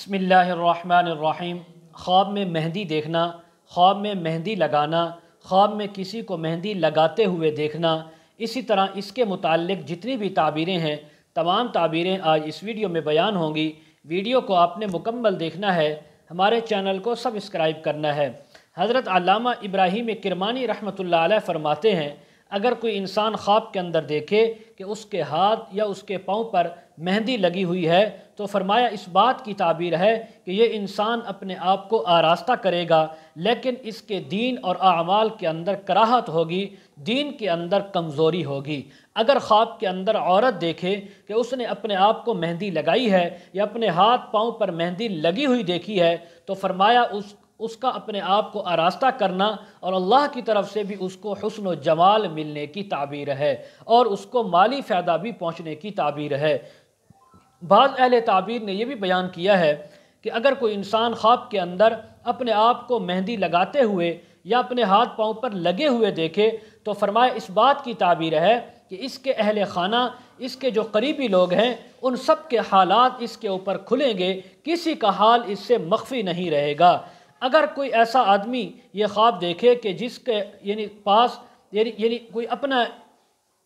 बिस्मिल्लाहिर्रहमानिर्रहीम। ख्वाब में मेहंदी देखना, ख्वाब में मेहंदी लगाना, ख्वाब में किसी को मेहंदी लगाते हुए देखना, इसी तरह इसके मुताल्लिक़ जितनी भी ताबीरें हैं, तमाम ताबीरें आज इस वीडियो में बयान होंगी। वीडियो को आपने मुकम्मल देखना है, हमारे चैनल को सब्सक्राइब करना है। हज़रत अल्लामा इब्राहीम किरमानी रहमतुल्लाह अलैह फरमाते हैं, अगर कोई इंसान ख्वाब के अंदर देखे कि उसके हाथ या उसके पाँव पर मेहंदी लगी हुई है, तो फरमाया इस बात की ताबीर है कि ये इंसान अपने आप को आरास्ता करेगा, लेकिन इसके दीन और आमाल के अंदर कराहत होगी, दीन के अंदर कमज़ोरी होगी। अगर ख्वाब के अंदर औरत देखे कि उसने अपने आप को मेहंदी लगाई है या अपने हाथ पाँव पर मेहंदी लगी हुई देखी है, तो फरमाया उसका अपने आप को आरास्ता करना और अल्लाह की तरफ से भी उसको हुस्न व जमाल मिलने की ताबीर है और उसको माली फ़ायदा भी पहुँचने की ताबीर है। बाज़ अहले ताबीर ने यह भी बयान किया है कि अगर कोई इंसान ख्वाब के अंदर अपने आप को मेहंदी लगाते हुए या अपने हाथ पाँव पर लगे हुए देखे, तो फरमाया इस बात की ताबीर है कि इसके अहले खाना, इसके जो करीबी लोग हैं, उन सब के हालात इसके ऊपर खुलेंगे, किसी का हाल इससे मख्फी नहीं रहेगा। अगर कोई ऐसा आदमी ये ख्वाब देखे कि जिसके पास कोई अपना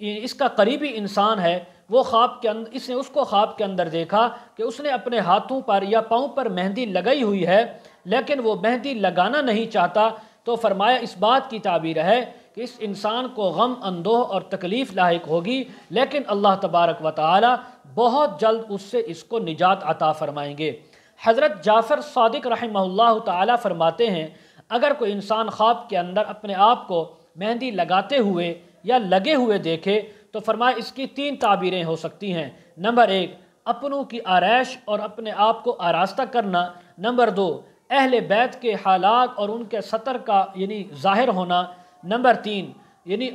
इसका करीबी इंसान है, वो ख्वाब के अंदर इसने उसको ख्वाब के अंदर देखा कि उसने अपने हाथों पर या पाँव पर मेहंदी लगाई हुई है, लेकिन वो मेहंदी लगाना नहीं चाहता, तो फरमाया इस बात की ताबीर है कि इस इंसान को गम, अंदोह और तकलीफ़ लाहिक होगी, लेकिन अल्लाह तबारक व तआला बहुत जल्द उससे इसको निजात अता फरमाएंगे। हज़रत जाफ़र सादिक रहमहुल्लाह ताला फरमाते हैं, अगर कोई इंसान ख्वाब के अंदर अपने आप को मेहंदी लगाते हुए या लगे हुए देखे, तो फरमाया इसकी तीन ताबीरें हो सकती हैं। नंबर एक, अपनों की आरैश और अपने आप को आरास्ता करना। नंबर दो, अहले बैत के हालात और उनके सतर का ज़ाहिर होना। नंबर तीन,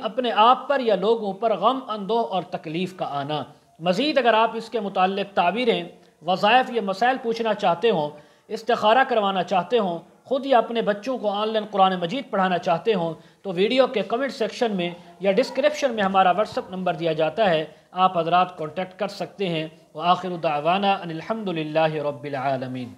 अपने आप पर या लोगों पर गम, अंदोह और तकलीफ़ का आना। मज़ीद अगर आप इसके मुताल्लिक़ ताबीरें, वज़ाइफ या मसाइल पूछना चाहते हों, इस्तिखारा करवाना चाहते हों, ख़ुद या अपने बच्चों को ऑनलाइन कुरान मजीद पढ़ाना चाहते हों, तो वीडियो के कमेंट सेक्शन में या डिस्क्रिप्शन में हमारा व्हाट्सअप नंबर दिया जाता है, आप हज़रात कॉन्टैक्ट कर सकते हैं। व आखिरु दावाना अनिल हम्दुलिल्लाहि रब्बिल आलमीन।